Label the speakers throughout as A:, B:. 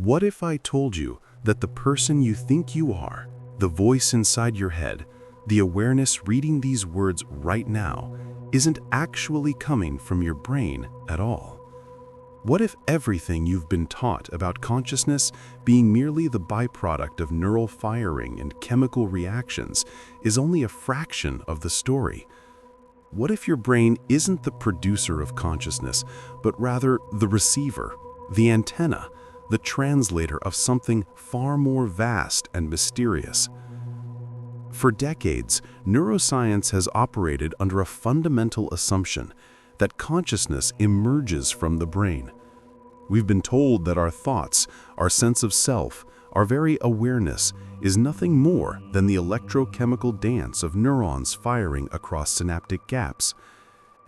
A: What if I told you that the person you think you are, the voice inside your head, the awareness reading these words right now, isn't actually coming from your brain at all? What if everything you've been taught about consciousness being merely the byproduct of neural firing and chemical reactions is only a fraction of the story? What if your brain isn't the producer of consciousness, but rather the receiver, the antenna, the translator of something far more vast and mysterious? For decades, neuroscience has operated under a fundamental assumption that consciousness emerges from the brain. We've been told that our thoughts, our sense of self, our very awareness is nothing more than the electrochemical dance of neurons firing across synaptic gaps.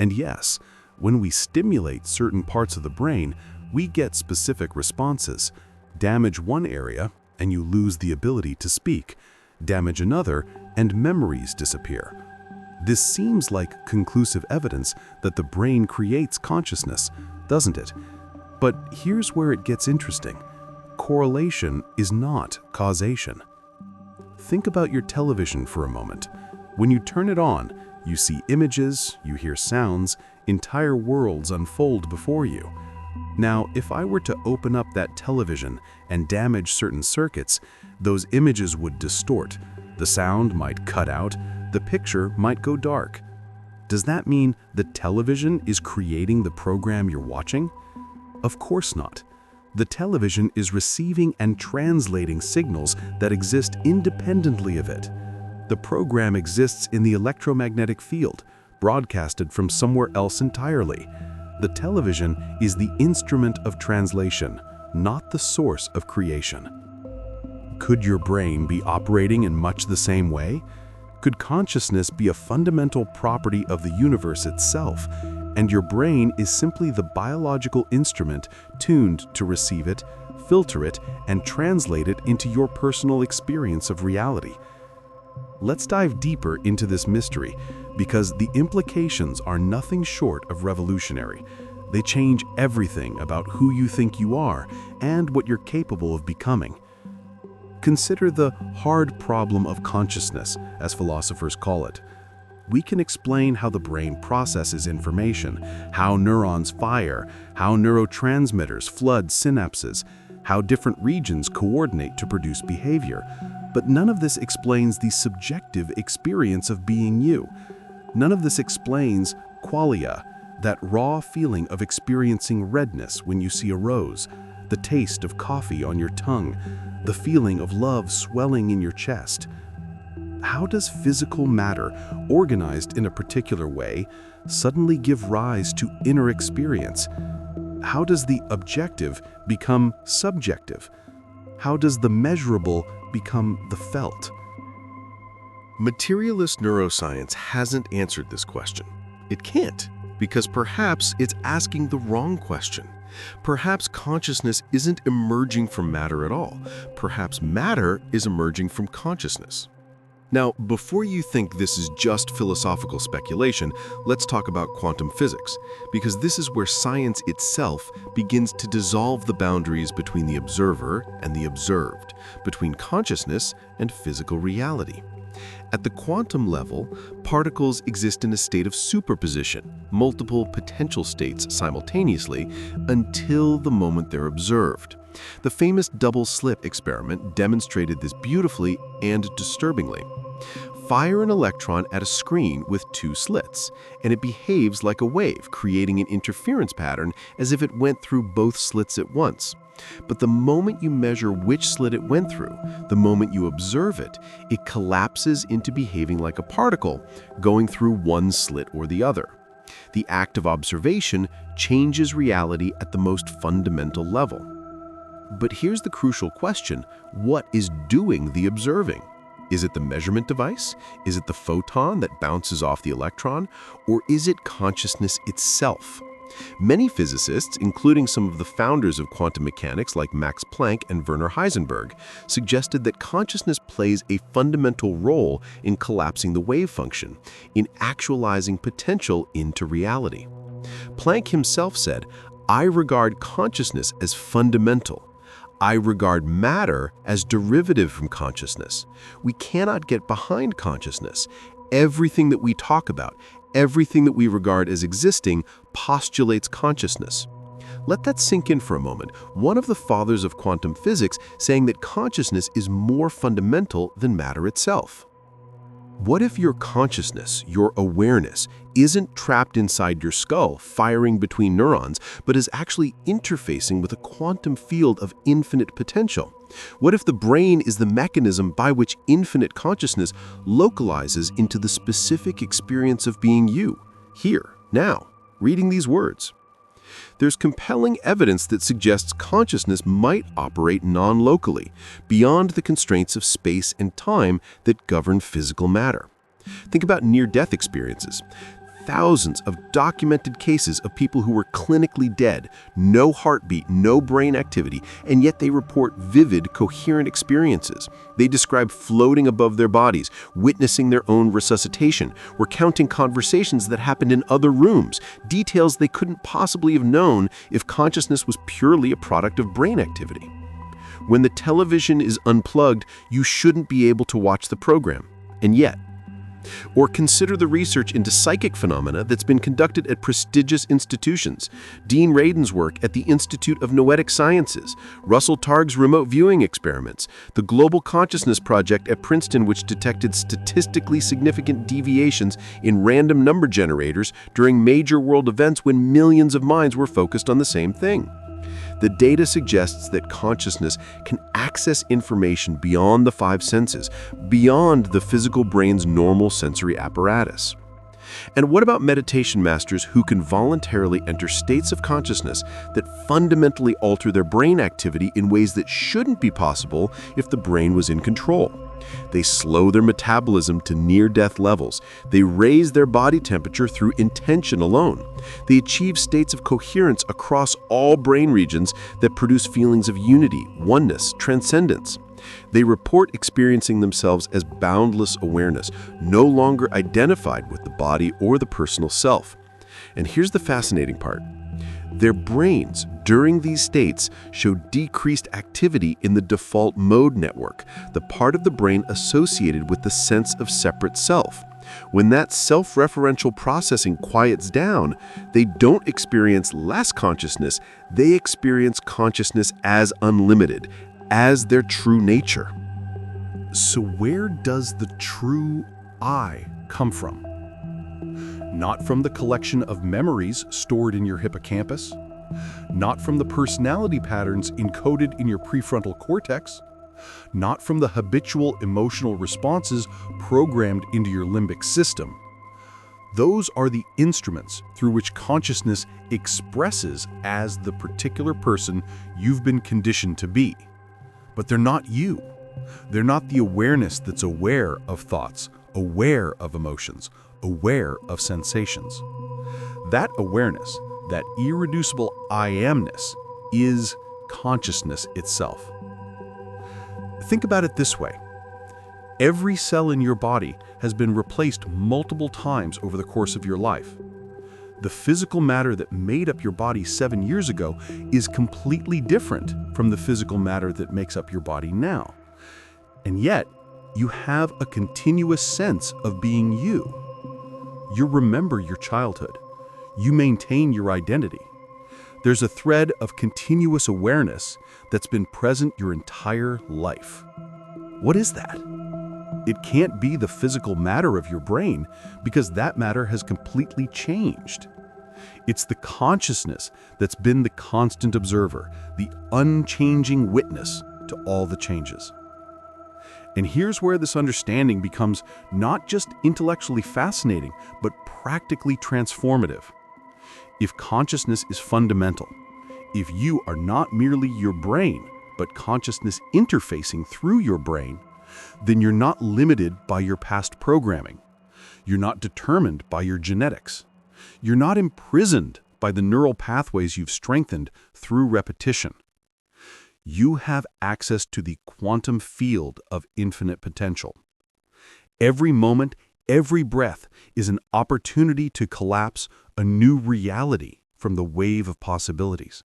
A: And yes, when we stimulate certain parts of the brain, we get specific responses. Damage one area, and you lose the ability to speak. Damage another, and memories disappear. This seems like conclusive evidence that the brain creates consciousness, doesn't it? But here's where it gets interesting. Correlation is not causation. Think about your television for a moment. When you turn it on, you see images, you hear sounds, entire worlds unfold before you. Now, if I were to open up that television and damage certain circuits, those images would distort. The sound might cut out, the picture might go dark. Does that mean the television is creating the program you're watching? Of course not. The television is receiving and translating signals that exist independently of it. The program exists in the electromagnetic field, broadcasted from somewhere else entirely. The television is the instrument of translation, not the source of creation. Could your brain be operating in much the same way? Could consciousness be a fundamental property of the universe itself, and your brain is simply the biological instrument tuned to receive it, filter it, and translate it into your personal experience of reality? Let's dive deeper into this mystery, because the implications are nothing short of revolutionary. They change everything about who you think you are and what you're capable of becoming. Consider the hard problem of consciousness, as philosophers call it. We can explain how the brain processes information, how neurons fire, how neurotransmitters flood synapses, how different regions coordinate to produce behavior. But none of this explains the subjective experience of being you. None of this explains qualia, that raw feeling of experiencing redness when you see a rose, the taste of coffee on your tongue, the feeling of love swelling in your chest. How does physical matter, organized in a particular way, suddenly give rise to inner experience? How does the objective become subjective? How does the measurable become the felt? Materialist neuroscience hasn't answered this question. It can't, because perhaps it's asking the wrong question. Perhaps consciousness isn't emerging from matter at all. Perhaps matter is emerging from consciousness. Now, before you think this is just philosophical speculation, let's talk about quantum physics, because this is where science itself begins to dissolve the boundaries between the observer and the observed, between consciousness and physical reality. At the quantum level, particles exist in a state of superposition, multiple potential states simultaneously, until the moment they're observed. The famous double-slit experiment demonstrated this beautifully and disturbingly. Fire an electron at a screen with two slits, and it behaves like a wave, creating an interference pattern as if it went through both slits at once. But the moment you measure which slit it went through, the moment you observe it, it collapses into behaving like a particle, going through one slit or the other. The act of observation changes reality at the most fundamental level. But here's the crucial question: what is doing the observing? Is it the measurement device? Is it the photon that bounces off the electron? Or is it consciousness itself? Many physicists, including some of the founders of quantum mechanics like Max Planck and Werner Heisenberg, suggested that consciousness plays a fundamental role in collapsing the wave function, in actualizing potential into reality. Planck himself said, "I regard consciousness as fundamental.
B: I regard matter as derivative from consciousness. We cannot get behind consciousness. Everything that we talk about, everything that we regard as existing, postulates consciousness. Let that sink in for a moment. One of the fathers of quantum physics saying that consciousness is more fundamental than matter itself. What if your consciousness, your awareness, isn't trapped inside your skull, firing between neurons, but is actually interfacing with a quantum field of infinite potential? What if the brain is the mechanism by which infinite consciousness localizes into the specific experience of being you, here, now, reading these words? There's compelling evidence that suggests consciousness might operate non-locally, beyond the constraints of space and time that govern physical matter. Think about near-death experiences. Thousands of documented cases of people who were clinically dead, no heartbeat, no brain activity, and yet they report vivid, coherent experiences. They describe floating above their bodies, witnessing their own resuscitation, recounting conversations that happened in other rooms, details they couldn't possibly have known if consciousness was purely a product of brain activity. When the television is unplugged, you shouldn't be able to watch the program, and yet. Or consider the research into psychic phenomena that's been conducted at prestigious institutions. Dean Radin's work at the Institute of Noetic Sciences, Russell Targ's remote viewing experiments, the Global Consciousness Project at Princeton, which detected statistically significant deviations in random number generators during major world events when millions of minds were focused on the same thing. The data suggests that consciousness can access information beyond the five senses, beyond the physical brain's normal sensory apparatus. And what about meditation masters who can voluntarily enter states of consciousness that fundamentally alter their brain activity in ways that shouldn't be possible if the brain was in control? They slow their metabolism to near-death levels. They raise their body temperature through intention alone. They achieve states of coherence across all brain regions that produce feelings of unity, oneness, transcendence. They report experiencing themselves as boundless awareness, no longer identified with the body or the personal self. And here's the fascinating part. Their brains, during these states, show decreased activity in the default mode network, the part of the brain associated with the sense of separate self. When that self-referential processing quiets down, they don't experience less consciousness, they experience consciousness as unlimited, as their true nature.
A: So where does the true I come from? Not from the collection of memories stored in your hippocampus, not from the personality patterns encoded in your prefrontal cortex, not from the habitual emotional responses programmed into your limbic system. Those are the instruments through which consciousness expresses as the particular person you've been conditioned to be. But they're not you. They're not the awareness that's aware of thoughts, aware of emotions, aware of sensations. That awareness, that irreducible I amness, is consciousness itself. Think about it this way. Every cell in your body has been replaced multiple times over the course of your life. The physical matter that made up your body 7 years ago is completely different from the physical matter that makes up your body now. And yet, you have a continuous sense of being you. You remember your childhood. You maintain your identity. There's a thread of continuous awareness that's been present your entire life. What is that? It can't be the physical matter of your brain because that matter has completely changed. It's the consciousness that's been the constant observer, the unchanging witness to all the changes. And here's where this understanding becomes not just intellectually fascinating, but practically transformative. If consciousness is fundamental, if you are not merely your brain, but consciousness interfacing through your brain, then you're not limited by your past programming. You're not determined by your genetics. You're not imprisoned by the neural pathways you've strengthened through repetition. You have access to the quantum field of infinite potential. Every moment, every breath is an opportunity to collapse a new reality from the wave of possibilities.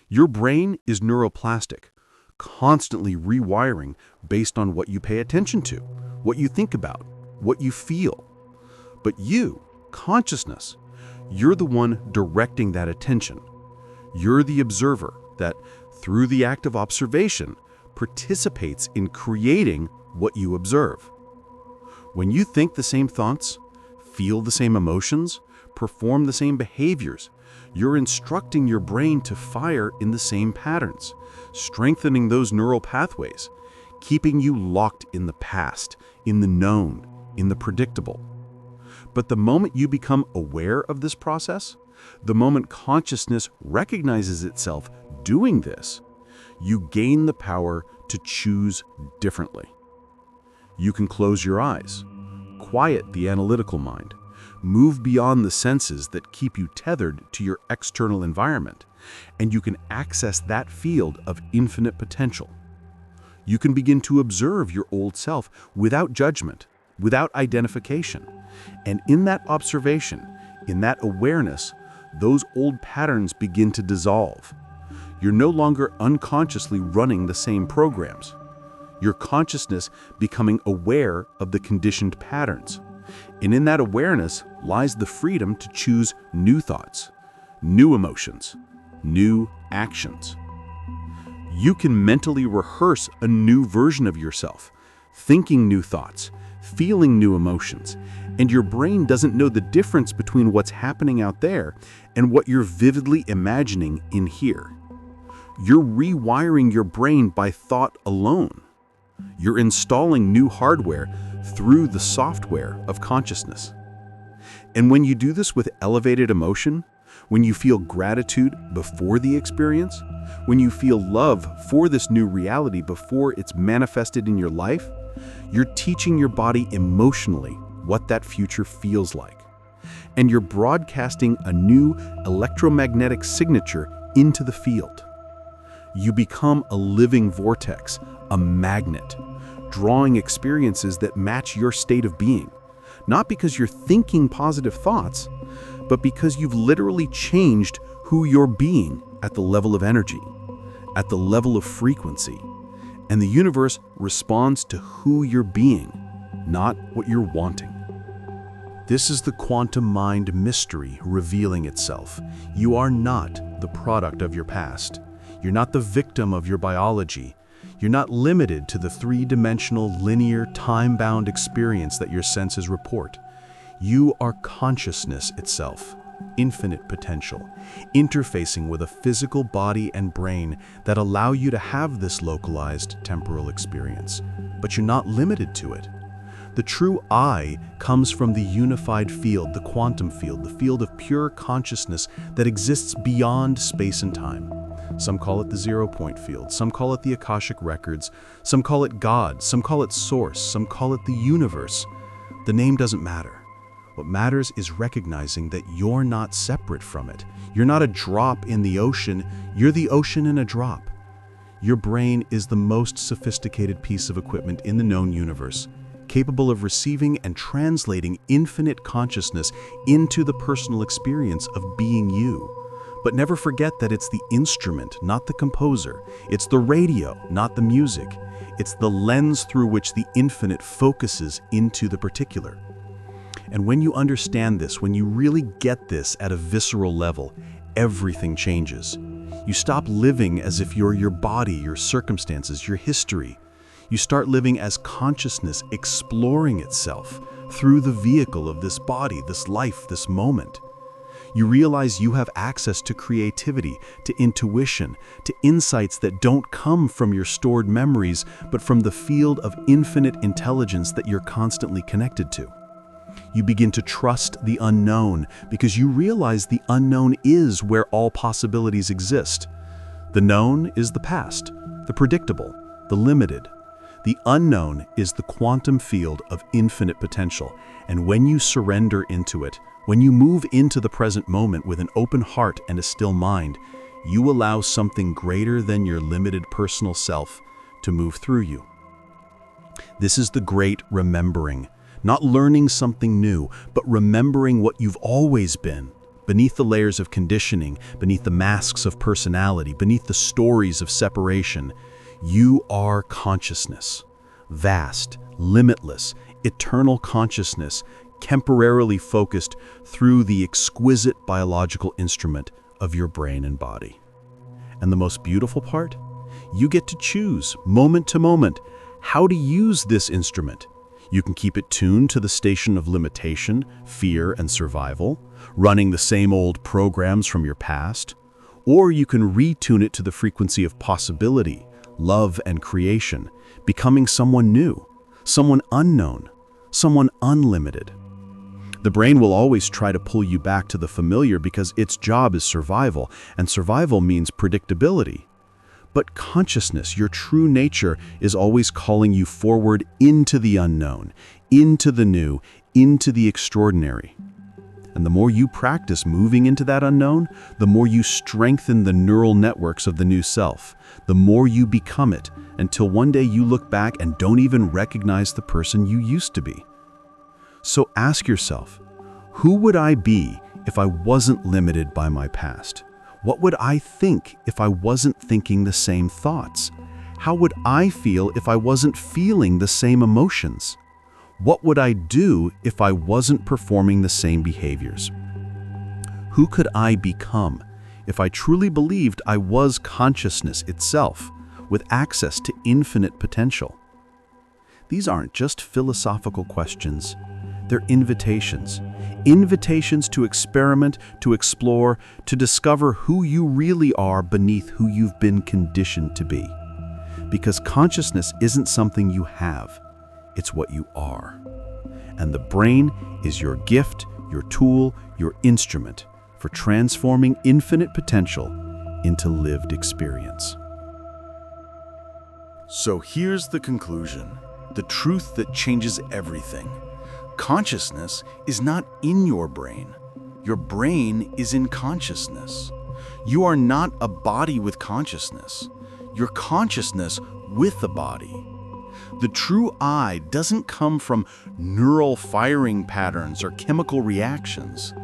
A: Your brain is neuroplastic, constantly rewiring based on what you pay attention to, what you think about, what you feel. But you, consciousness, you're the one directing that attention. You're the observer that, through the act of observation, participates in creating what you observe. When you think the same thoughts, feel the same emotions, perform the same behaviors, you're instructing your brain to fire in the same patterns, strengthening those neural pathways, keeping you locked in the past, in the known, in the predictable. But the moment you become aware of this process, the moment consciousness recognizes itself doing this, you gain the power to choose differently. You can close your eyes, quiet the analytical mind, move beyond the senses that keep you tethered to your external environment, and you can access that field of infinite potential. You can begin to observe your old self without judgment, without identification. And in that observation, in that awareness, those old patterns begin to dissolve. You're no longer unconsciously running the same programs. Your consciousness becoming aware of the conditioned patterns. And in that awareness lies the freedom to choose new thoughts, new emotions, new actions. You can mentally rehearse a new version of yourself, thinking new thoughts, feeling new emotions, and your brain doesn't know the difference between what's happening out there and what you're vividly imagining in here. You're rewiring your brain by thought alone. You're installing new hardware through the software of consciousness. And when you do this with elevated emotion, when you feel gratitude before the experience, when you feel love for this new reality before it's manifested in your life, you're teaching your body emotionally what that future feels like. And you're broadcasting a new electromagnetic signature into the field. You become a living vortex, a magnet, drawing experiences that match your state of being, not because you're thinking positive thoughts, but because you've literally changed who you're being at the level of energy, at the level of frequency, and the universe responds to who you're being, not what you're wanting. This is the quantum mind mystery revealing itself. You are not the product of your past. You're not the victim of your biology. You're not limited to the three-dimensional, linear, time-bound experience that your senses report. You are consciousness itself, infinite potential, interfacing with a physical body and brain that allow you to have this localized temporal experience. But you're not limited to it. The true I comes from the unified field, the quantum field, the field of pure consciousness that exists beyond space and time. Some call it the zero-point field, some call it the Akashic Records, some call it God, some call it Source, some call it the universe. The name doesn't matter. What matters is recognizing that you're not separate from it. You're not a drop in the ocean, you're the ocean in a drop. Your brain is the most sophisticated piece of equipment in the known universe, capable of receiving and translating infinite consciousness into the personal experience of being you. But never forget that it's the instrument, not the composer. It's the radio, not the music. It's the lens through which the infinite focuses into the particular. And when you understand this, when you really get this at a visceral level, everything changes. You stop living as if you're your body, your circumstances, your history. You start living as consciousness exploring itself through the vehicle of this body, this life, this moment. You realize you have access to creativity, to intuition, to insights that don't come from your stored memories, but from the field of infinite intelligence that you're constantly connected to. You begin to trust the unknown because you realize the unknown is where all possibilities exist. The known is the past, the predictable, the limited. The unknown is the quantum field of infinite potential, and when you surrender into it, when you move into the present moment with an open heart and a still mind, you allow something greater than your limited personal self to move through you. This is the great remembering, not learning something new, but remembering what you've always been, beneath the layers of conditioning, beneath the masks of personality, beneath the stories of separation. You are consciousness. Vast, limitless, eternal consciousness, temporarily focused through the exquisite biological instrument of your brain and body. And the most beautiful part? You get to choose, moment to moment, how to use this instrument. You can keep it tuned to the station of limitation, fear, and survival, running the same old programs from your past, or you can retune it to the frequency of possibility, love, and creation, becoming someone new, someone unknown, someone unlimited. The brain will always try to pull you back to the familiar because its job is survival, and survival means predictability. But consciousness, your true nature, is always calling you forward into the unknown, into the new, into the extraordinary. And the more you practice moving into that unknown, the more you strengthen the neural networks of the new self, the more you become it, until one day you look back and don't even recognize the person you used to be. So ask yourself, who would I be if I wasn't limited by my past? What would I think if I wasn't thinking the same thoughts? How would I feel if I wasn't feeling the same emotions? What would I do if I wasn't performing the same behaviors? Who could I become if I truly believed I was consciousness itself, with access to infinite potential? These aren't just philosophical questions. They're invitations. Invitations to experiment, to explore, to discover who you really are beneath who you've been conditioned to be. Because consciousness isn't something you have, it's what you are. And the brain is your gift, your tool, your instrument for transforming infinite potential into lived experience.
C: So here's the conclusion, the truth that changes everything. Consciousness is not in your brain. Your brain is in consciousness. You are not a body with consciousness. You're consciousness with a body. The true I doesn't come from neural firing patterns or chemical reactions.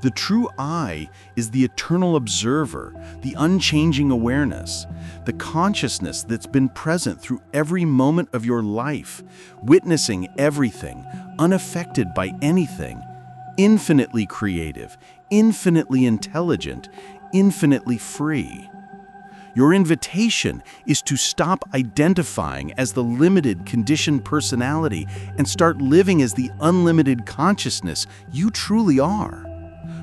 C: The true I is the eternal observer, the unchanging awareness, the consciousness that's been present through every moment of your life, witnessing everything, unaffected by anything, infinitely creative, infinitely intelligent, infinitely free. Your invitation is to stop identifying as the limited, conditioned personality and start living as the unlimited consciousness you truly are.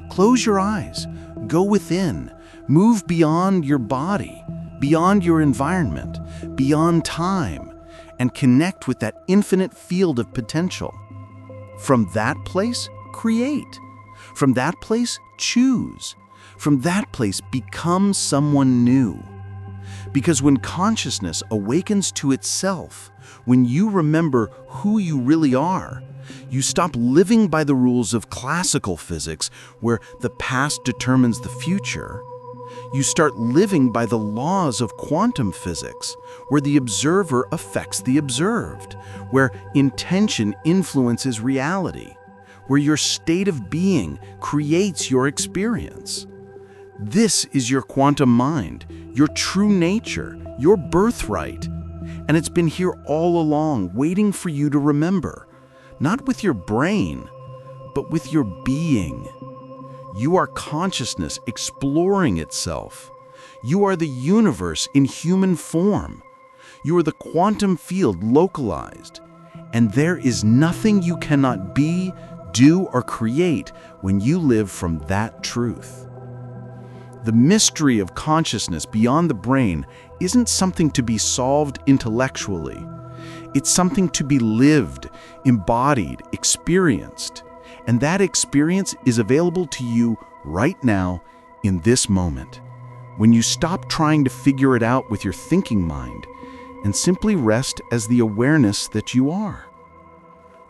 C: Close your eyes, go within, move beyond your body, beyond your environment, beyond time, and connect with that infinite field of potential. From that place, create. From that place, choose. From that place, become someone new. Because when consciousness awakens to itself, when you remember who you really are, you stop living by the rules of classical physics, where the past determines the future. You start living by the laws of quantum physics, where the observer affects the observed, where intention influences reality, where your state of being creates your experience. This is your quantum mind, your true nature, your birthright. And it's been here all along, waiting for you to remember. Not with your brain, but with your being. You are consciousness exploring itself. You are the universe in human form. You are the quantum field localized. And there is nothing you cannot be, do, or create when you live from that truth. The mystery of consciousness beyond the brain isn't something to be solved intellectually. It's something to be lived, embodied, experienced. And that experience is available to you right now, in this moment, when you stop trying to figure it out with your thinking mind and simply rest as the awareness that you are.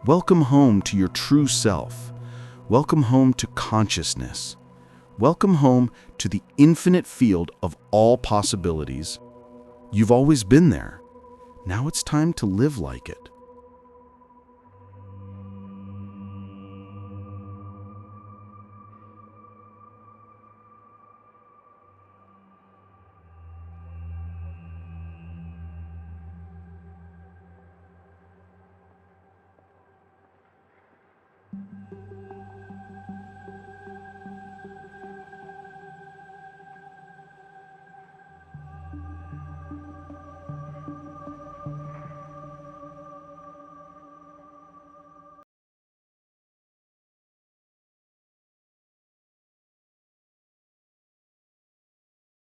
C: Welcome home to your true self. Welcome home to consciousness. Welcome home to the infinite field of all possibilities. You've always been there. Now it's time to live like it.